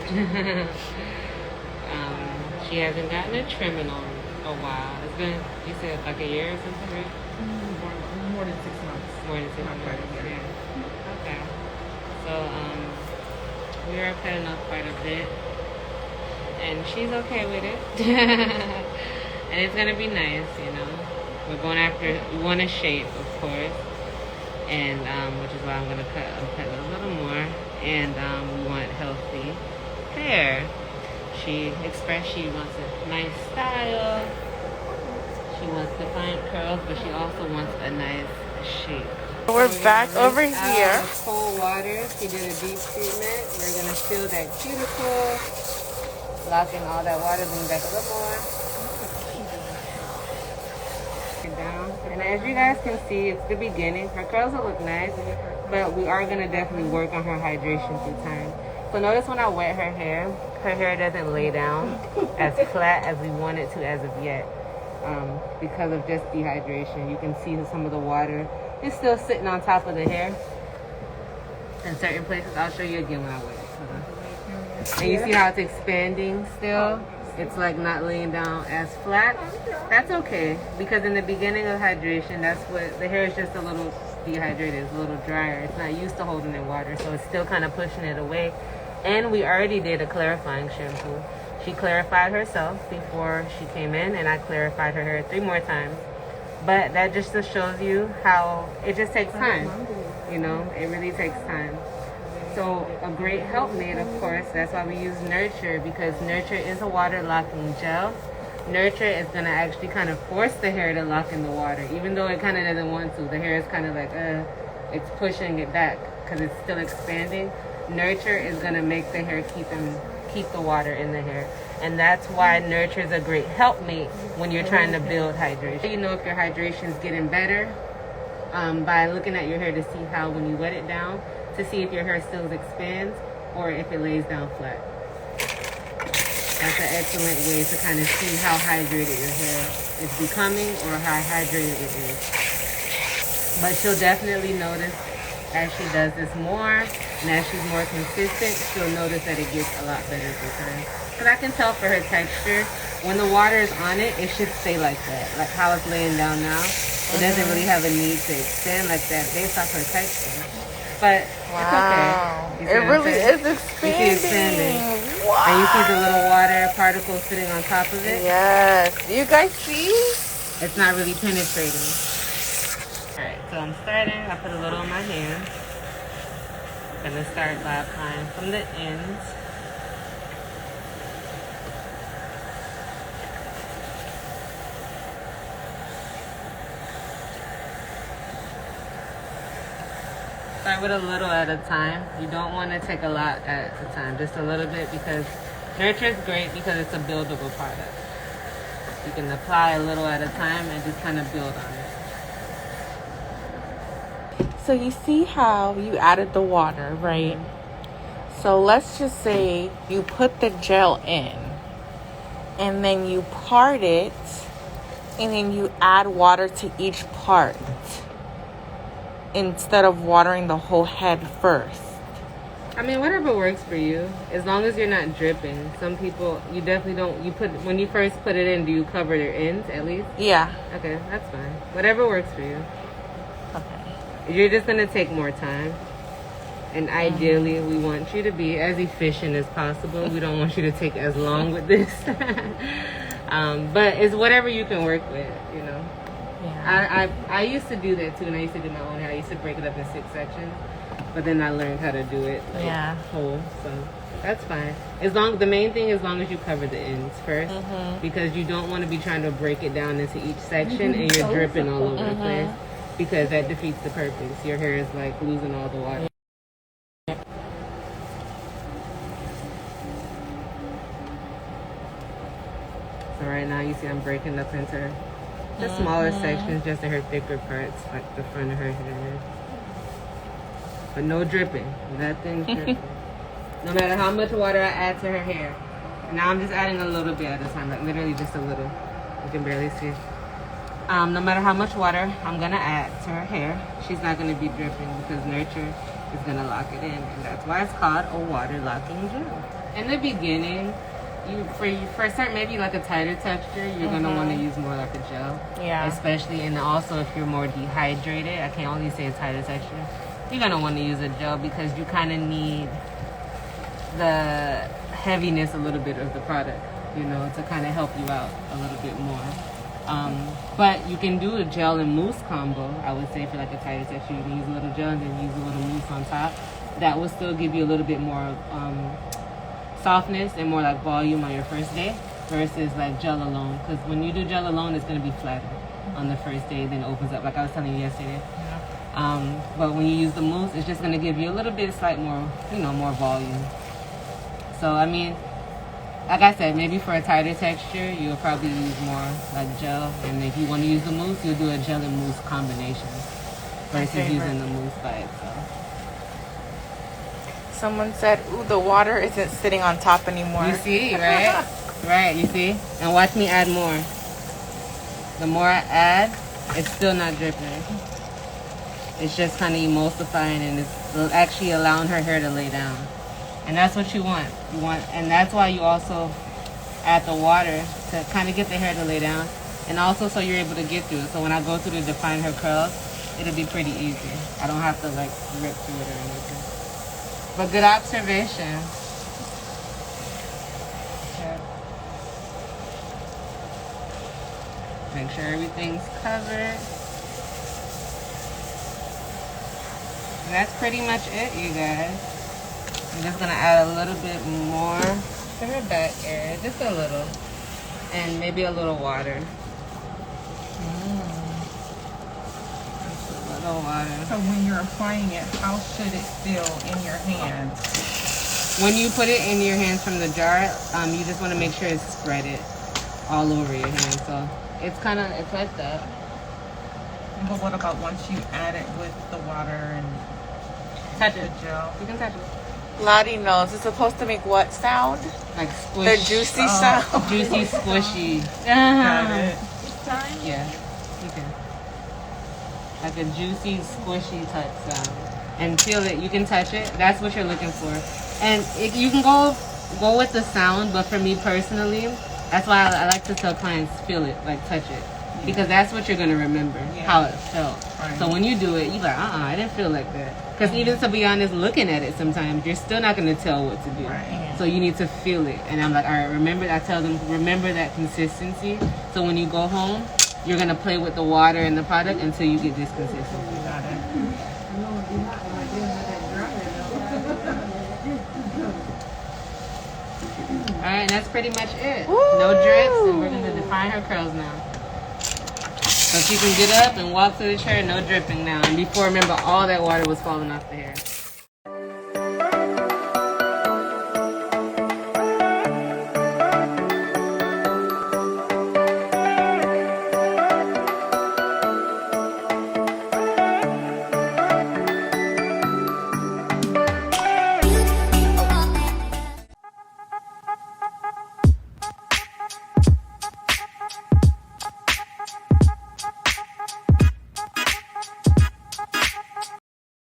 She hasn't gotten a trim in a while. It's been, you said, like a year or something, right? More than 6 months. More than 6 months. Yeah. Okay. So we are cutting off quite a bit, and she's okay with it. And it's gonna be nice, you know. We're going after, we want a shape, of course, and which is why I'm cutting a little more, and we want healthy hair. She expressed she wants a nice style. She wants defined curls, but she also wants a nice shape. We're back over here. Cold water. She did a deep treatment. We're gonna fill that cuticle, lock in all that water, bring back a little more. Get down. And as you guys can see, it's the beginning. Her curls will look nice, but we are gonna definitely work on her hydration through time. So notice when I wet her hair doesn't lay down as flat as we want it to as of yet, because of just dehydration. You can see some of the water is still sitting on top of the hair in certain places. I'll show you again when I wet it. And you see how it's expanding still? It's like not laying down as flat. That's okay, because in the beginning of hydration, that's what the hair is, just a little dehydrated, it's a little drier. It's not used to holding in water, so it's still kind of pushing it away. And we already did a clarifying shampoo. She clarified herself before she came in, and I clarified her hair 3 more times. But that just shows you how it just takes time. You know, it really takes time. So a great helpmate, of course, that's why we use Nurture, because Nurture is a water locking gel. Nurture is going to actually kind of force the hair to lock in the water, even though it kind of doesn't want to. The hair is kind of like, it's pushing it back because it's still expanding. Nurture is going to make the hair keep the water in the hair. And that's why Nurture is a great helpmate when you're trying to build hydration. You know if your hydration is getting better by looking at your hair to see how, when you wet it down, to see if your hair still expands or if it lays down flat. That's an excellent way to kind of see how hydrated your hair is becoming or how hydrated it is. But she'll definitely notice as she does this more, and as she's more consistent, she'll notice that it gets a lot better through time. Because I can tell for her texture, when the water is on it, it should stay like that. Like how it's laying down now. It doesn't really have a need to expand like that based off her texture. But it's okay. It really is expanding. You see expanding. Wow. And you see the little water particles sitting on top of it? Yes. You guys see? It's not really penetrating. Alright, so I'm starting. I put a little on my hand. I'm going to start by applying from the ends. Start with a little at a time. You don't want to take a lot at a time, just a little bit, because Nurture is great because it's a buildable product. You can apply a little at a time and just kind of build on it. So you see how you added the water, right? Mm-hmm. So let's just say you put the gel in and then you part it and then you add water to each part instead of watering the whole head first. I mean, whatever works for you, as long as you're not dripping. Some people, you definitely don't, when you first put it in, do you cover your ends at least? Yeah. Okay, that's fine. Whatever works for you. Okay. You're just going to take more time. And ideally, we want you to be as efficient as possible. We don't want you to take as long with this. But it's whatever you can work with, you know. Yeah. I used to do that too, and I used to do my own hair. I used to break it up in 6 sections. But then I learned how to do it whole. So that's fine. The main thing, as long as you cover the ends first. Because you don't want to be trying to break it down into each section and you're dripping all over the place. Because that defeats the purpose. Your hair is like losing all the water. So right now you see I'm breaking up into the smaller sections, just in her thicker parts, like the front of her hair. But no dripping. Nothing dripping. No matter how much water I add to her hair. Now I'm just adding a little bit at a time, like literally just a little. You can barely see. No matter how much water I'm going to add to her hair, she's not going to be dripping because Nurture is going to lock it in. And that's why it's called a water locking gel. in the beginning, for certain, maybe like a tighter texture, you're gonna want to use more like a gel. Yeah. Especially, and also if you're more dehydrated, I can only say a tighter texture. You're gonna want to use a gel because you kind of need the heaviness a little bit of the product, you know, to kind of help you out a little bit more. But you can do a gel and mousse combo. I would say for like a tighter texture, you can use a little gel and then use a little mousse on top. That will still give you a little bit more softness and more like volume on your first day versus like gel alone. Because when you do gel alone, it's going to be flatter on the first day, then it opens up like I was telling you yesterday. Yeah. But when you use the mousse, it's just going to give you a little bit slight more, you know, more volume. So I mean, like I said, maybe for a tighter texture, you'll probably use more like gel. And if you want to use the mousse, you'll do a gel and mousse combination versus using the mousse by itself. Someone said, ooh, the water isn't sitting on top anymore. You see, right? Right, you see? And watch me add more. The more I add, it's still not dripping. It's just kind of emulsifying and it's actually allowing her hair to lay down. And that's what you want. And that's why you also add the water to kind of get the hair to lay down. And also so you're able to get through it. So when I go through to define her curls, it'll be pretty easy. I don't have to like rip through it or anything. But good observation. Okay. Make sure everything's covered. And that's pretty much it, you guys. I'm just gonna add a little bit more to her back area, just a little, and maybe a little water. Just a little water. So when you're applying it, how should it feel in your hands? When you put it in your hands from the jar, you just want to make sure it's spreaded all over your hands. So it's like that. But what about once you add it with the water and Touch the it. gel? You can touch it. Lottie knows. It's supposed to make what sound? Like squish. The juicy sound. Juicy, squishy. Got it. Yeah, you can. Like a juicy, squishy touch sound. And feel it. You can touch it. That's what you're looking for. And you can go with the sound, but for me personally, that's why I like to tell clients feel it, like touch it. Because that's what you're going to remember, how it felt. Right. So when you do it, you're like, I didn't feel like that. Because even to be honest, looking at it sometimes, you're still not going to tell what to do. Right. So you need to feel it. And I'm like, all right, remember, I tell them, remember that consistency. So when you go home, you're going to play with the water and the product until you get this consistency. Got it. All right, and that's pretty much it. No drips, and we're going to define her curls now. So she can get up and walk to the chair, no dripping now. And before, remember, all that water was falling off the hair.